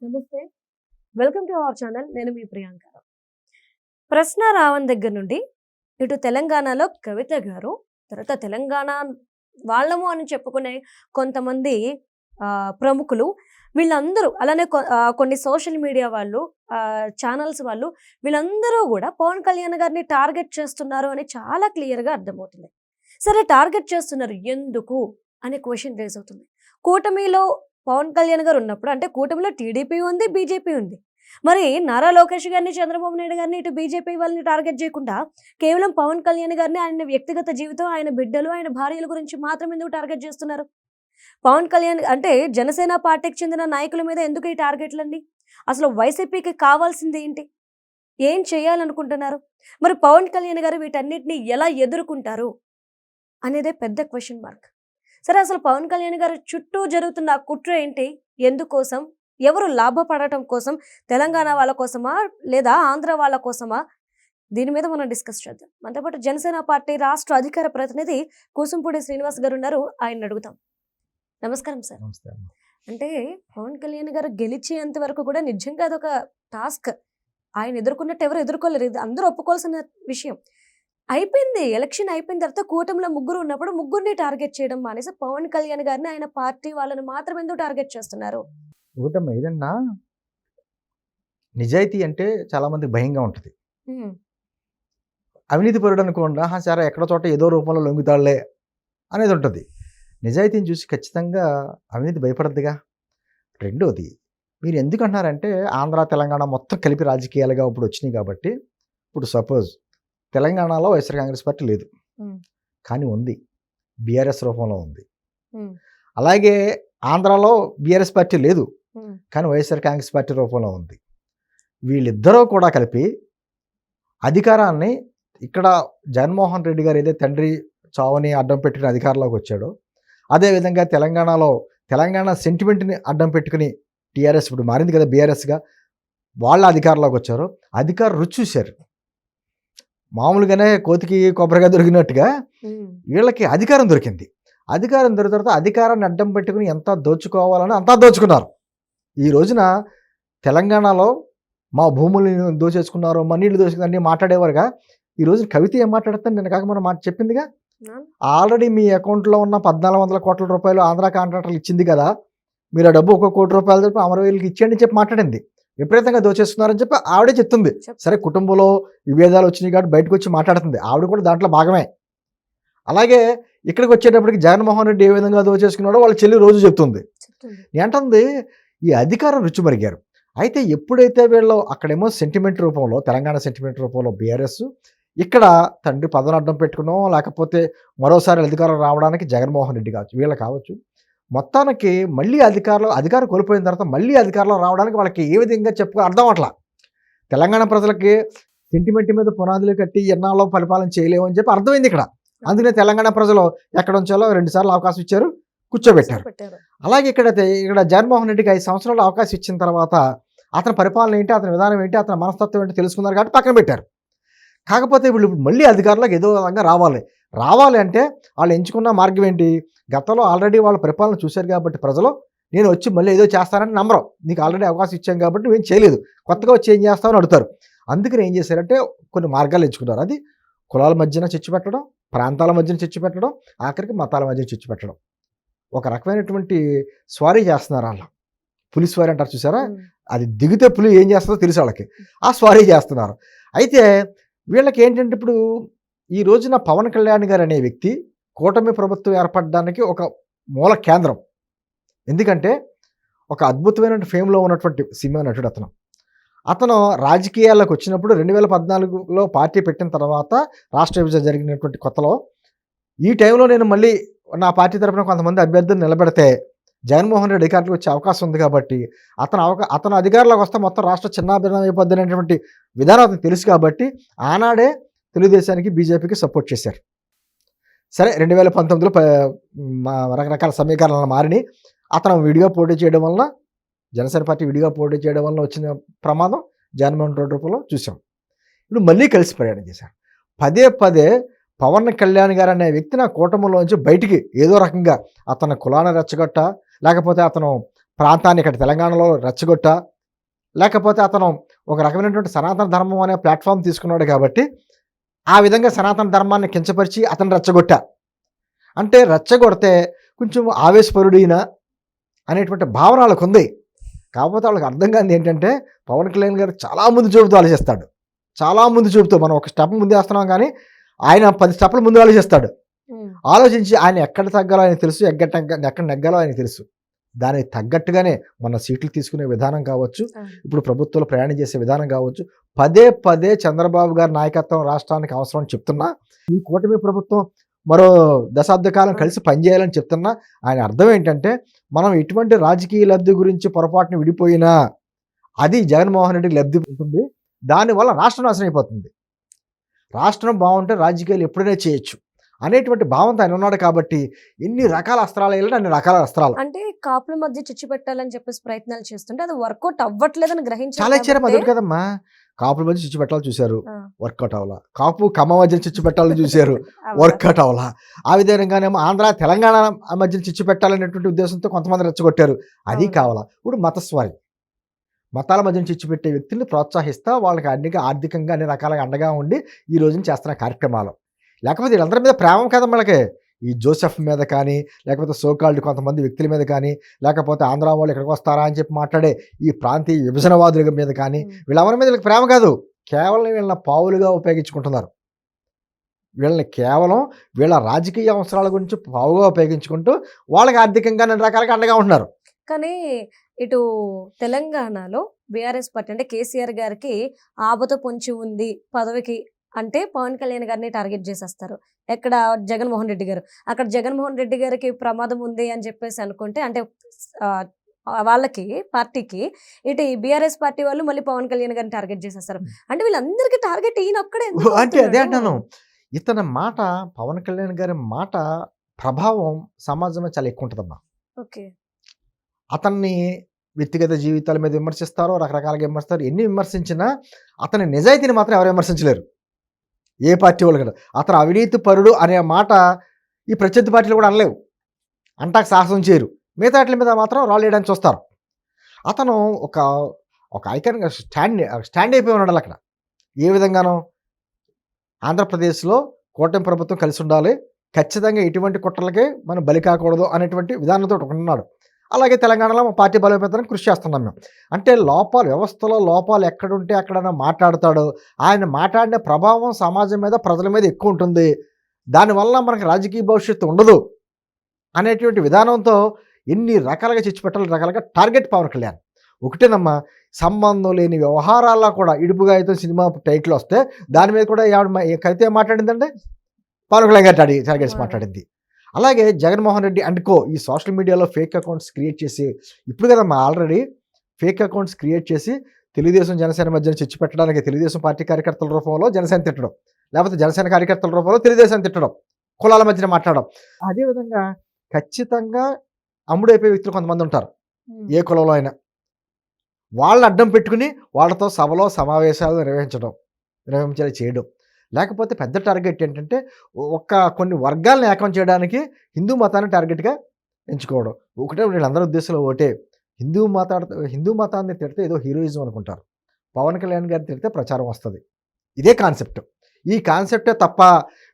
నమస్తే. Welcome to our channel. నేను మీ ప్రియాంక. ప్రశ్న రావణ్ దగ్గర నుండి ఇటు తెలంగాణలో కవిత గారు, తర్వాత తెలంగాణ వాళ్ళము అని చెప్పుకునే కొంతమంది ప్రముఖులు, వీళ్ళందరూ అలానే కొన్ని సోషల్ మీడియా వాళ్ళు, ఛానల్స్ వాళ్ళు, వీళ్ళందరూ కూడా పవన్ కళ్యాణ్ గారిని టార్గెట్ చేస్తున్నారు అని చాలా క్లియర్గా అర్థమవుతుంది. సరే, టార్గెట్ చేస్తున్నారు ఎందుకు అనే క్వశ్చన్ రేజ్ అవుతుంది. కూటమిలో పవన్ కళ్యాణ్ గారు ఉన్నప్పుడు, అంటే కూటమిలో టీడీపీ ఉంది, బీజేపీ ఉంది. మరి నారా లోకేష్ గారిని, చంద్రబాబు నాయుడు గారిని, ఇటు బీజేపీ వాళ్ళని టార్గెట్ చేయకుండా కేవలం పవన్ కళ్యాణ్ గారిని, ఆయన వ్యక్తిగత జీవితం, ఆయన బిడ్డలు, ఆయన భార్యల గురించి మాత్రం ఎందుకు టార్గెట్ చేస్తున్నారు? పవన్ కళ్యాణ్ అంటే జనసేన పార్టీకి చెందిన నాయకుల మీద ఎందుకు ఈ టార్గెట్లన్నీ? అసలు వైసీపీకి కావాల్సింది ఏంటి? ఏం చేయాలనుకుంటున్నారు? మరి పవన్ కళ్యాణ్ గారు వీటన్నిటిని ఎలా ఎదుర్కొంటారు అనేదే పెద్ద క్వశ్చన్ మార్క్. సరే, అసలు పవన్ కళ్యాణ్ గారి చుట్టూ జరుగుతున్న కుట్ర ఏంటి? ఎందుకోసం? ఎవరు లాభపడటం కోసం? తెలంగాణ వాళ్ళ కోసమా లేదా ఆంధ్ర వాళ్ళ కోసమా? దీని మీద మనం డిస్కస్ చేద్దాం. మనతో పాటు జనసేన పార్టీ రాష్ట్ర అధికార ప్రతినిధి కూసుంపూడి శ్రీనివాస్ గారు ఉన్నారు. ఆయన అడుగుతాం. నమస్కారం సార్. అంటే పవన్ కళ్యాణ్ గారు గెలిచేంత వరకు కూడా నిజంగా అదొక టాస్క్. ఆయన ఎదుర్కొన్నట్టు ఎవరు ఎదుర్కోలేరు. ఇది అందరూ ఒప్పుకోవాల్సిన విషయం. అయిపోయింది, ఎలక్షన్ అయిపోయిన తర్వాత కూటమిలో ముగ్గురు ఉన్నప్పుడు ముగ్గురిని టార్గెట్ చేయడం మానేసి పవన్ కళ్యాణ్ గారిని, ఆయన పార్టీ వాళ్ళని మాత్రం ఎందుకు టార్గెట్ చేస్తున్నారు? ఒకటమ్మా, ఏదన్నా నిజాయితీ అంటే చాలా మందికి భయంగా ఉంటుంది. అవినీతి పరుడు అనుకోండి, సరే ఎక్కడో చోట ఏదో రూపంలో లొంగుతాళ్లే అనేది ఉంటుంది. నిజాయితీని చూసి ఖచ్చితంగా అవినీతి భయపడద్దుగా. రెండోది, మీరు ఎందుకు అంటున్నారంటే ఆంధ్ర తెలంగాణ మొత్తం కలిపి రాజకీయాలుగా ఇప్పుడు వచ్చినాయి కాబట్టి, ఇప్పుడు సపోజ్ తెలంగాణలో వైఎస్ఆర్ కాంగ్రెస్ పార్టీ లేదు, కానీ ఉంది, బీఆర్ఎస్ రూపంలో ఉంది. అలాగే ఆంధ్రాలో బీఆర్ఎస్ పార్టీ లేదు, కానీ వైఎస్ఆర్ కాంగ్రెస్ పార్టీ రూపంలో ఉంది. వీళ్ళిద్దరూ కూడా కలిపి అధికారాన్ని, ఇక్కడ జగన్మోహన్ రెడ్డి గారు ఏదైతే తండ్రి చావుని అడ్డం పెట్టుకుని అధికారంలోకి వచ్చాడో, అదేవిధంగా తెలంగాణలో తెలంగాణ సెంటిమెంట్ని అడ్డం పెట్టుకుని టీఆర్ఎస్ ఇప్పుడు మారింది కదా బీఆర్ఎస్గా, వాళ్ళ అధికారంలోకి వచ్చారు. అధికారం రుచి చూశారు. మామూలుగానే కోతికి కొబ్బరిగా దొరికినట్టుగా వీళ్ళకి అధికారం దొరికింది. అధికారం దొరికిన తర్వాత అధికారాన్ని అడ్డం పెట్టుకుని ఎంత దోచుకోవాలని అంతా దోచుకున్నారు. ఈ రోజున తెలంగాణలో మా భూములను దోచేసుకున్నారు, మా నీళ్లు దోచుకున్నారని మాట్లాడేవారుగా. ఈ రోజు కవిత ఏం మాట్లాడుతాను, నేను కాక మనం మాట చెప్పిందిగా, ఆల్రెడీ మీ అకౌంట్లో ఉన్న 1400 కోట్ల రూపాయలు ఆంధ్ర కాంట్రాక్టర్లు ఇచ్చింది కదా, మీరు ఆ డబ్బు 1 కోటి రూపాయలు చెప్పి అమరవీరులకు ఇచ్చేయండి అని చెప్పి మాట్లాడింది. విపరీతంగా దోచేస్తున్నారని చెప్పి ఆవిడే చెప్తుంది. సరే, కుటుంబంలో విభేదాలు వచ్చినాయి కాబట్టి బయటకు వచ్చి మాట్లాడుతుంది, ఆవిడ కూడా దాంట్లో భాగమే. అలాగే ఇక్కడికి వచ్చేటప్పటికి జగన్మోహన్ రెడ్డి ఏ విధంగా దోచేసుకున్నాడో వాళ్ళ చెల్లి రోజు చెప్తుంది. ఏంటంది, ఈ అధికారం రుచి మరిగారు. అయితే ఎప్పుడైతే వీళ్ళు అక్కడేమో సెంటిమెంట్ రూపంలో, తెలంగాణ సెంటిమెంట్ రూపంలో బీఆర్ఎస్, ఇక్కడ తండ్రి పదవిని అడ్డం పెట్టుకునో లేకపోతే మరోసారి అధికారం రావడానికి జగన్మోహన్ రెడ్డి కావచ్చు, వీళ్ళు కావచ్చు, మొత్తానికి మళ్ళీ అధికారం కోల్పోయిన తర్వాత మళ్ళీ అధికారంలో రావడానికి వాళ్ళకి ఏ విధంగా చెప్పుకో అర్థం అట్లా. తెలంగాణ ప్రజలకి సెంటిమెంట్ మీద పునాదులు కట్టి ఎన్నాళ్ళలో పరిపాలన చేయలేము అని చెప్పి అర్థమైంది ఇక్కడ. అందుకనే తెలంగాణ ప్రజలు ఎక్కడ ఉంచాలో 2 సార్లు అవకాశం ఇచ్చారు, కూర్చోబెట్టారు. అలాగే ఇక్కడ జగన్మోహన్ రెడ్డికి 5 సంవత్సరాలు అవకాశం ఇచ్చిన తర్వాత అతని పరిపాలన ఏంటి, అతని విధానం ఏంటి, అతని మనస్తత్వం ఏంటి తెలుసుకున్నారు కాబట్టి పక్కన పెట్టారు. కాకపోతే వీళ్ళు మళ్ళీ అధికారంలోకి ఏదో విధంగా రావాలి అంటే వాళ్ళు ఎంచుకున్న మార్గం ఏంటి? గతంలో ఆల్రెడీ వాళ్ళ పరిపాలన చూశారు కాబట్టి ప్రజలు, నేను వచ్చి మళ్ళీ ఏదో చేస్తానని నమ్మరు. నీకు ఆల్రెడీ అవకాశం ఇచ్చాం కాబట్టి నువ్వేం చేయలేదు, కొత్తగా వచ్చి ఏం చేస్తామని అడుగుతారు. అందుకని ఏం చేశారంటే కొన్ని మార్గాలు ఎంచుకున్నారు. అది కులాల మధ్యన చిచ్చు పెట్టడం, ప్రాంతాల మధ్యన చిచ్చు పెట్టడం, ఆఖరికి మతాల మధ్యన చిచ్చు పెట్టడం. ఒక రకమైనటువంటి స్వారీ చేస్తున్నారు. వాళ్ళ పులి స్వారీ అంటారు చూసారా, అది దిగితే పులి ఏం చేస్తుందో తెలుసు వాళ్ళకి, ఆ స్వారీ చేస్తున్నారు. అయితే వీళ్ళకి ఏంటంటే ఇప్పుడు ఈ రోజున పవన్ కళ్యాణ్ గారు అనే వ్యక్తి కూటమి ప్రభుత్వం ఏర్పడడానికి ఒక మూల కేంద్రం. ఎందుకంటే ఒక అద్భుతమైన ఫేమ్లో ఉన్నటువంటి సినిమా నటుడు అతను రాజకీయాల్లోకి వచ్చినప్పుడు 2014లో పార్టీ పెట్టిన తర్వాత రాష్ట్ర విభజన జరిగినటువంటి కొత్తలో, ఈ టైంలో నేను మళ్ళీ నా పార్టీ తరఫున కొంతమంది అభ్యర్థులు నిలబెడితే జగన్మోహన్ రెడ్డి అధికారులకు వచ్చే అవకాశం ఉంది కాబట్టి అతను అధికారంలోకి వస్తే మొత్తం రాష్ట్ర చిన్నాభిన్నం అయిపోద్ది అనేటువంటి విధానం అతను తెలుసు కాబట్టి ఆనాడే తెలుగుదేశానికి బీజేపీకి సపోర్ట్ చేశారు. సరే, 2019లో రకరకాల సమీకరణలు మారిని అతను విడిగా పోటీ చేయడం వలన, జనసేన పార్టీ విడిగా పోటీ చేయడం వలన వచ్చిన ప్రమాదం జగన్మోహన్ రెడ్డి రూపంలో చూసాం. ఇప్పుడు మళ్ళీ కలిసి ప్రయాణం చేశారు. పదే పవన్ కళ్యాణ్ గారు అనే వ్యక్తి నా కూటమిలోంచి బయటికి ఏదో రకంగా అతను కులాన్ని రెచ్చగొట్ట, లేకపోతే అతను ప్రాంతాన్ని ఇక్కడ తెలంగాణలో రెచ్చగొట్టా, లేకపోతే అతను ఒక రకమైనటువంటి సనాతన ధర్మం అనే ప్లాట్ఫామ్ తీసుకున్నాడు కాబట్టి ఆ విధంగా సనాతన ధర్మాన్ని కించపరిచి అతను రెచ్చగొట్టా. అంటే రెచ్చగొడితే కొంచెం ఆవేశపరుడైన అనేటువంటి భావన వాళ్ళకు ఉంది. కాకపోతే వాళ్ళకి అర్థం కానిది ఏంటంటే పవన్ కళ్యాణ్ గారు చాలా ముందు చూపుతూ ఆలోచిస్తాడు. చాలా ముందు చూపుతూ మనం ఒక స్టెప్ ముందు వేస్తున్నాం కానీ ఆయన 10 స్టెప్ల ముందు ఆలోచిస్తాడు. ఆలోచించి ఆయన ఎక్కడ తగ్గాలో ఆయనకు తెలుసు, ఎక్కడ నెగ్గాలో ఆయనకు తెలుసు. దానికి తగ్గట్టుగానే మన సీట్లు తీసుకునే విధానం కావచ్చు, ఇప్పుడు ప్రభుత్వంలో ప్రయాణం చేసే విధానం కావచ్చు, పదే పదే చంద్రబాబు గారి నాయకత్వం రాష్ట్రానికి అవసరం అని చెప్తున్నా, ఈ కూటమి ప్రభుత్వం మరో దశాబ్ద కాలం కలిసి పనిచేయాలని చెప్తున్నా ఆయన అర్థం ఏంటంటే మనం ఎటువంటి రాజకీయ లబ్ధి గురించి పొరపాటున విడిపోయినా అది జగన్మోహన్ రెడ్డికి లబ్ధి ఉంటుంది. దానివల్ల రాష్ట్రం నాశనం అయిపోతుంది. రాష్ట్రం బాగుంటే రాజకీయాలు ఎప్పుడైనా చేయొచ్చు అనేటువంటి భావంతో ఆయన ఉన్నాడు కాబట్టి ఎన్ని రకాల అస్త్రాలు వేయాలంటే అన్ని రకాల అస్త్రాలు. అంటే కాపుల మధ్య చిచ్చు పెట్టాలని చెప్పేసి ప్రయత్నాలు చేస్తుంటే అది వర్కౌట్ అవ్వట్లేదని గ్రహించాలి. చాలా ఇచ్చారు మొదటి కదమ్మా. కాపుల మధ్య చిచ్చు పెట్టాలని చూశారు, వర్కౌట్ అవ్వాలా. కాపు కమ్మ మధ్య చిచ్చు పెట్టాలని చూశారు, వర్కౌట్ అవ్వాలా. ఆ విధంగానేమో ఆంధ్ర తెలంగాణ మధ్య చిచ్చు పెట్టాలనేటువంటి ఉద్దేశంతో కొంతమంది రెచ్చగొట్టారు, అది కావాలా. ఇప్పుడు మతస్వారి మతాల మధ్య చిచ్చు పెట్టే వ్యక్తుల్ని ప్రోత్సహిస్తా వాళ్ళకి ఆర్థికంగా అన్ని రకాలుగా అండగా ఉండి ఈ రోజున చేస్తున్న కార్యక్రమాలు. లేకపోతే వీళ్ళందరి మీద ప్రేమ కదా మనకి, ఈ జోసెఫ్ మీద కానీ లేకపోతే సోకాల్డ్ కొంతమంది వ్యక్తుల మీద కానీ లేకపోతే ఆంధ్ర వాళ్ళు ఎక్కడికి వస్తారా అని చెప్పి మాట్లాడే ఈ ప్రాంతీయ విభజనవాదుల మీద కానీ వీళ్ళెవరి మీద వీళ్ళకి ప్రేమ కాదు. కేవలం వీళ్ళని పావులుగా ఉపయోగించుకుంటున్నారు. వీళ్ళని కేవలం వీళ్ళ రాజకీయ అవసరాల గురించి పావుగా ఉపయోగించుకుంటూ వాళ్ళకి ఆర్థికంగా అన్ని రకాలుగా అండగా ఉంటున్నారు. కానీ ఇటు తెలంగాణలో బీఆర్ఎస్ పార్టీ అంటే కేసీఆర్ గారికి ఆపద పొంచి ఉంది పదవికి అంటే పవన్ కళ్యాణ్ గారిని టార్గెట్ చేసేస్తారు. ఎక్కడ జగన్మోహన్ రెడ్డి గారు, అక్కడ జగన్మోహన్ రెడ్డి గారికి ప్రమాదం ఉంది అని చెప్పేసి అనుకుంటే అంటే వాళ్ళకి పార్టీకి ఇటు బీఆర్ఎస్ పార్టీ వాళ్ళు మళ్ళీ పవన్ కళ్యాణ్ గారిని టార్గెట్ చేసేస్తారు. అంటే వీళ్ళందరికీ టార్గెట్ ఈయన ఒక్కడే. అంటే అదే అంటాను, ఇతని మాట పవన్ కళ్యాణ్ గారి మాట ప్రభావం సమాజంలో చాలా ఎక్కువ ఉంటుందమ్మా. ఓకే, అతన్ని వ్యక్తిగత జీవితాల మీద విమర్శిస్తారో రకరకాలుగా విమర్శిస్తారు. ఎన్ని విమర్శించినా అతని నిజాయితీని మాత్రం ఎవరు విమర్శించలేరు, ఏ పార్టీ వాళ్ళు కదా. అతను అవినీతి పరుడు అనే మాట ఈ ప్రత్యర్థి పార్టీలు కూడా అనలేవు, అంటాకు సాహసం చేయరు. మిగతా వాటి మీద మాత్రం రాళ్ళు వేయడానికి చూస్తారు. అతను ఒక ఐకాన్గా స్టాండ్ అయిపోయి ఉన్నాడు అక్కడ. ఏ విధంగానో ఆంధ్రప్రదేశ్లో కూటమి ప్రభుత్వం కలిసి ఉండాలి, ఖచ్చితంగా ఎటువంటి కుట్రలకి మనం బలి కాకూడదు అనేటువంటి విధానంతో ఉన్నాడు. అలాగే తెలంగాణలో మా పార్టీ బలోపేతానికి కృషి చేస్తున్నాం మేము. అంటే వ్యవస్థలో లోపాలు ఎక్కడుంటే అక్కడైనా మాట్లాడతాడు. ఆయన మాట్లాడిన ప్రభావం సమాజం మీద ప్రజల మీద ఎక్కువ ఉంటుంది. దానివల్ల మనకు రాజకీయ భవిష్యత్తు ఉండదు అనేటువంటి విధానంతో ఎన్ని రకాలుగా చిచ్చుపెట్టాలి, రకాలుగా టార్గెట్ పవన్ కళ్యాణ్. ఒకటేనమ్మా, సంబంధం లేని వ్యవహారాల్లో కూడా ఇడుపుగా అయితే సినిమా టైటిల్ వస్తే దాని మీద కూడా కవిత మాట్లాడిందంటే పవన్ కళ్యాణ్ గారి టార్గెట్స్ మాట్లాడింది. అలాగే జగన్మోహన్ రెడ్డి అండ్ కో ఈ సోషల్ మీడియాలో ఫేక్ అకౌంట్స్ క్రియేట్ చేసి, ఇప్పుడు కదమ్మా ఆల్రెడీ ఫేక్ అకౌంట్స్ క్రియేట్ చేసి తెలుగుదేశం జనసేన మధ్యన చిచ్చు పెట్టడానికి తెలుగుదేశం పార్టీ కార్యకర్తల రూపంలో జనసేన తిట్టడం, లేకపోతే జనసేన కార్యకర్తల రూపంలో తెలుగుదేశం తిట్టడం, కులాల మధ్యన మాట్లాడడం. అదేవిధంగా ఖచ్చితంగా అమ్ముడైపోయే వ్యక్తులు కొంతమంది ఉంటారు, ఏ కులంలో అయినా. వాళ్ళని అడ్డం పెట్టుకుని వాళ్ళతో సభలో సమావేశాలు నిర్వహించేలా చేయడం. లేకపోతే పెద్ద టార్గెట్ ఏంటంటే కొన్ని వర్గాలను ఏకం చేయడానికి హిందూ మతాన్ని టార్గెట్గా ఎంచుకోవడం. ఒకటే వీళ్ళందరి ఉద్దేశంలో ఒకటే, హిందూ మతాన్ని తిడితే ఏదో హీరోయిజం అనుకుంటారు, పవన్ కళ్యాణ్ గారిని తిడితే ప్రచారం వస్తుంది. ఇదే కాన్సెప్ట్. ఈ కాన్సెప్టే తప్ప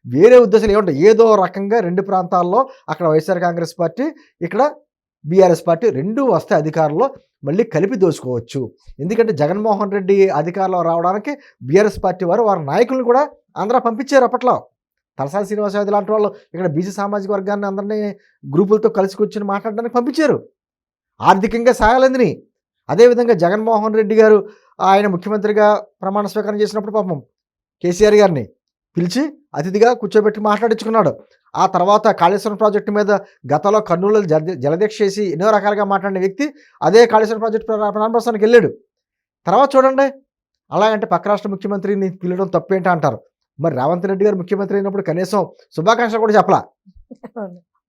వేరే ఉద్దేశాలు ఏముంటాయి. ఏదో రకంగా రెండు ప్రాంతాల్లో అక్కడ వైఎస్ఆర్ కాంగ్రెస్ పార్టీ, ఇక్కడ బీఆర్ఎస్ పార్టీ రెండూ వస్తే అధికారంలో మళ్ళీ కలిపి దోచుకోవచ్చు. ఎందుకంటే జగన్మోహన్ రెడ్డి అధికారంలో రావడానికి బీఆర్ఎస్ పార్టీ వారి నాయకులను కూడా ఆంధ్ర పంపించారు. అప్పట్లో తలసాని శ్రీనివాసరావు లాంటి వాళ్ళు ఇక్కడ బీసీ సామాజిక వర్గాన్ని అందరినీ గ్రూపులతో కలిసి కూర్చొని మాట్లాడడానికి పంపించారు, ఆర్థికంగా సాయాలందిని. అదేవిధంగా జగన్మోహన్ రెడ్డి గారు ఆయన ముఖ్యమంత్రిగా ప్రమాణ స్వీకారం చేసినప్పుడు పాపం కేసీఆర్ గారిని పిలిచి అతిథిగా కూర్చోబెట్టి మాట్లాడించుకున్నాడు. ఆ తర్వాత కాళేశ్వరం ప్రాజెక్టు మీద గతంలో కర్నూలు జలదీక్ష చేసి ఎన్నో రకాలుగా మాట్లాడిన వ్యక్తి అదే కాళేశ్వరం ప్రాజెక్టు ప్రారంభోత్సవానికి వెళ్ళాడు. తర్వాత చూడండి, అలాగంటే పక్క రాష్ట్ర ముఖ్యమంత్రిని పిలవడం తప్పేంట అంటారు. మరి రేవంత్ రెడ్డి గారు ముఖ్యమంత్రి అయినప్పుడు కనీసం శుభాకాంక్షలు కూడా చెప్పలా.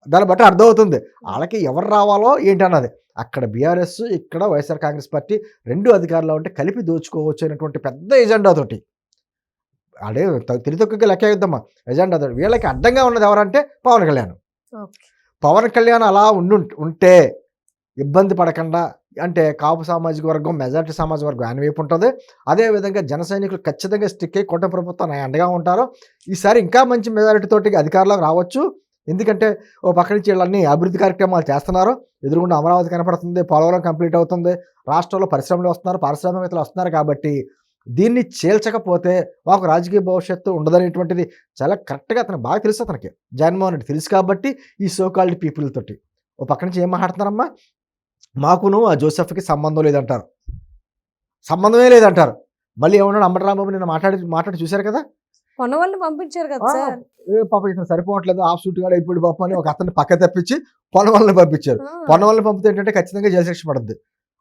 దాన్ని బట్టి అర్థమవుతుంది వాళ్ళకి ఎవరు రావాలో ఏంటన్నది. అక్కడ బీఆర్ఎస్, ఇక్కడ వైఎస్ఆర్ కాంగ్రెస్ పార్టీ రెండు అధికారంలో ఉంటే కలిపి దోచుకోవచ్చు అనేటువంటి పెద్ద ఎజెండాతోటి, అదే తెలితొక్కగా లెక్క వేద్దామా ఎజెండా. వీళ్ళకి అడ్డంగా ఉన్నది ఎవరంటే పవన్ కళ్యాణ్. పవన్ కళ్యాణ్ అలా ఉంటే ఇబ్బంది పడకుండా అంటే కాపు సామాజిక వర్గం మెజారిటీ సామాజిక వర్గం ఆయన వైపు ఉంటుంది. అదేవిధంగా జన సైనికులు ఖచ్చితంగా స్టిక్ అయ్యి కూటమి ప్రభుత్వం అండగా ఉంటారు. ఈసారి ఇంకా మంచి మెజారిటీ తోటి అధికారంలోకి రావచ్చు. ఎందుకంటే ఓ పక్క నుంచి వీళ్ళన్నీ అభివృద్ధి కార్యక్రమాలు చేస్తున్నారు. ఎదురుగుండా అమరావతి కనపడుతుంది, పోలవరం కంప్లీట్ అవుతుంది, రాష్ట్రంలో పరిశ్రమలు వస్తున్నారు, పారిశ్రామికవేత్తలు వస్తున్నారు. కాబట్టి దీన్ని చీల్చకపోతే మాకు రాజకీయ భవిష్యత్తు ఉండదనేటువంటిది చాలా కరెక్ట్గా అతనికి బాగా తెలుసు. అతనికి జగన్మోహన్ రెడ్డి తెలుసు కాబట్టి ఈ సోకాల్డ్ పీపుల్ తోటి ఓ పక్క నుంచి ఏం మాట్లాడుతున్నారమ్మా, మాకును ఆ జోసెఫ్కి సంబంధం లేదంటారు, సంబంధమే లేదంటారు. మళ్ళీ ఏమన్నాడు అంబటరాంబాబు నిన్న మాట్లాడి చూశారు కదా, పొన్నవాళ్ళని పంపించారు కదా సార్. పాప ఇతను సరిపోవట్లేదు, ఆఫ్ సూట్ గా అయిపోయి పాప అని ఒక అతన్ని పక్క తప్పించి పొన్నవాళ్ళని పంపించారు. పొన్నవాళ్ళని పంపితే ఏంటంటే ఖచ్చితంగా జైలు శిక్ష పడుద్ది,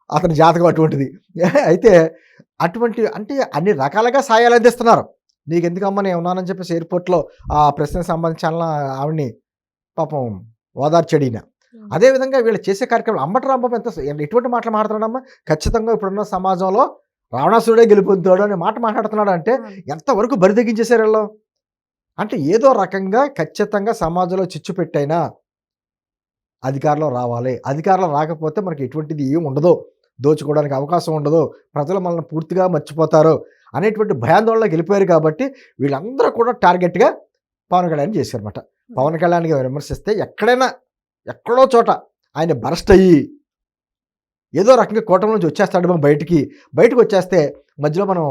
అతని జాతకం అటువంటిది. అయితే అటువంటి అంటే అన్ని రకాలుగా సాయాలు అందిస్తున్నారు. నీకు ఎందుకమ్మా నేను ఉన్నానని చెప్పేసి ఎయిర్పోర్ట్లో ఆ ప్రశ్నకు సంబంధించిన ఆవిడ్ని పాపం ఓదార్చడిన. అదేవిధంగా వీళ్ళు చేసే కార్యక్రమం అంబటరాంబాబు ఎటువంటి మాటలు మాట్లాడుతున్నాడమ్మా, ఖచ్చితంగా ఇప్పుడున్న సమాజంలో రావణాసురుడే గెలుపొందుతాడు అనే మాట మాట్లాడుతున్నాడు. అంటే ఎంతవరకు బరి తెగించేశారు వీళ్ళు. అంటే ఏదో రకంగా ఖచ్చితంగా సమాజంలో చిచ్చు పెట్టైనా అధికారంలో రావాలి, అధికారంలో రాకపోతే మనకి ఎటువంటిది ఏం ఉండదు, దోచుకోవడానికి అవకాశం ఉండదు, ప్రజలు మనల్ని పూర్తిగా మర్చిపోతారు అనేటువంటి భయాందోళనలోకి వెళ్ళిపోయారు. కాబట్టి వీళ్ళందరూ కూడా టార్గెట్గా పవన్ కళ్యాణ్ చేశారన్నమాట. పవన్ కళ్యాణ్ విమర్శిస్తే ఎక్కడో చోట ఆయన బరస్ట్ అయ్యి ఏదో రకంగా కూటమి నుంచి వచ్చేస్తాడు, మనం బయటకు వచ్చేస్తే మధ్యలో మనం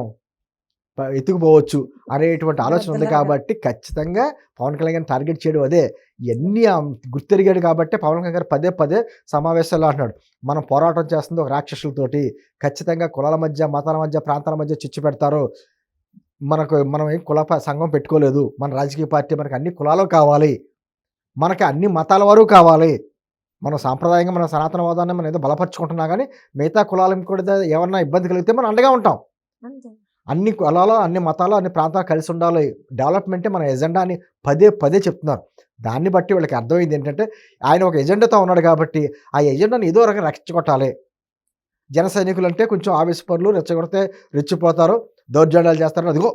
ఎత్తుకుపోవచ్చు అనేటువంటి ఆలోచన ఉంది. కాబట్టి ఖచ్చితంగా పవన్ కళ్యాణ్ టార్గెట్ చేయడం అదే. ఇవన్నీ గుర్తెరిగాడు కాబట్టి పవన్ కళ్యాణ్ గారు పదే సమావేశాల్లో అంటున్నాడు, మనం పోరాటం చేస్తుంది ఒక రాక్షసులతోటి, ఖచ్చితంగా కులాల మధ్య, మతాల మధ్య, ప్రాంతాల మధ్య చిచ్చు పెడతారు. మనం ఏం కుల సంఘం పెట్టుకోలేదు, మన రాజకీయ పార్టీ మనకు అన్ని కులాలు కావాలి, మనకి అన్ని మతాల వారు కావాలి, మనం సాంప్రదాయంగా మన సనాతనవాదాన్ని మనం ఏదో బలపరుచుకుంటున్నా కానీ మిగతా కులాలకు కూడా ఏమన్నా ఇబ్బంది కలిగితే మనం అండగా ఉంటాం. అన్ని కులాలు, అన్ని మతాలు, అన్ని ప్రాంతాలు కలిసి ఉండాలి, డెవలప్మెంటే మన ఎజెండా అని పదే చెప్తున్నారు. దాన్ని బట్టి వీళ్ళకి అర్థమైంది ఏంటంటే ఆయన ఒక ఎజెండాతో ఉన్నాడు కాబట్టి ఆ ఎజెండాని ఏదో రకంగా రక్షించుకోవాలి. జన సైనికులు అంటే కొంచెం ఆవేశపరులు, రెచ్చగొడితే రెచ్చిపోతారు, దౌర్జన్యాలు చేస్తారు, అదిగో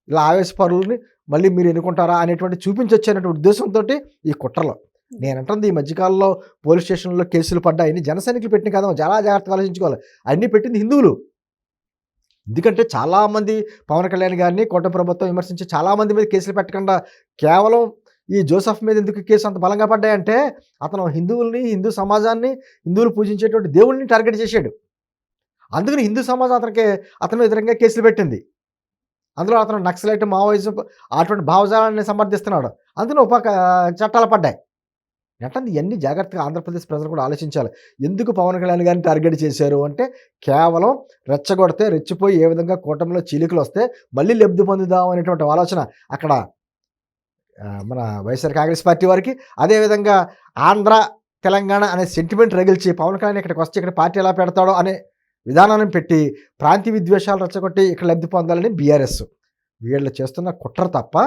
ఇలా ఆవేశపరులని మళ్ళీ మీరు ఎన్నుకుంటారా అనేటువంటి చూపించొచ్చనేటువంటి ఉద్దేశంతో ఈ కుట్రలో. నేనంటుంది ఈ మధ్యకాలంలో పోలీస్ స్టేషన్లో కేసులు పడ్డాయని జన సైనికులు పెట్టిన కదా, చాలా జాగ్రత్తగా ఆలోచించుకోవాలి. అన్నీ పెట్టింది హిందువులు. ఎందుకంటే చాలామంది పవన్ కళ్యాణ్ గారిని కూటమి ప్రభుత్వం విమర్శించి చాలామంది మీద కేసులు పెట్టకుండా కేవలం ఈ జోసెఫ్ మీద ఎందుకు కేసు అంత బలంగా పడ్డాయంటే అతను హిందువుల్ని, హిందూ సమాజాన్ని, హిందువులు పూజించేటువంటి దేవుళ్ళని టార్గెట్ చేశాడు. అందుకని హిందూ సమాజం అతను ఎదురుగా కేసులు పెట్టింది. అందులో అతను నక్సలైట్, మావోయిజం అటువంటి భావజాలాన్ని సమర్థిస్తున్నాడు, అందులో చట్టాలు పడ్డాయి. అంటే ఇవన్నీ జాగ్రత్తగా ఆంధ్రప్రదేశ్ ప్రజలు కూడా ఆలోచించాలి. ఎందుకు పవన్ కళ్యాణ్ గారిని టార్గెట్ చేశారు అంటే కేవలం రెచ్చగొడితే, రెచ్చిపోయి ఏ విధంగా కూటమిలో చీలికలు వస్తే మళ్ళీ లబ్ధి పొందుదాం అనేటువంటి ఆలోచన అక్కడ మన వైఎస్ఆర్ కాంగ్రెస్ పార్టీ వారికి. అదేవిధంగా ఆంధ్ర తెలంగాణ అనే సెంటిమెంట్ రగిల్చి పవన్ కళ్యాణ్ ఇక్కడికి వస్తే ఇక్కడ పార్టీ ఎలా పెడతాడో అనే విధానాన్ని పెట్టి ప్రాంతీయ విద్వేషాలు రెచ్చగొట్టి ఇక్కడ లబ్ధి పొందాలని బీఆర్ఎస్ వీళ్ళు చేస్తున్న కుట్ర తప్ప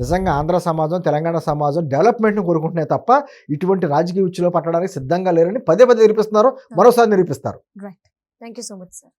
నిజంగా ఆంధ్ర సమాజం, తెలంగాణ సమాజం డెవలప్మెంట్ను కోరుకుంటున్నాయి తప్ప ఇటువంటి రాజకీయ ఉచ్చులో పట్టడానికి సిద్ధంగా లేరని పదే నిరూపిస్తున్నారు, మరోసారి నిరూపిస్తారు. Right, thank you so much sir.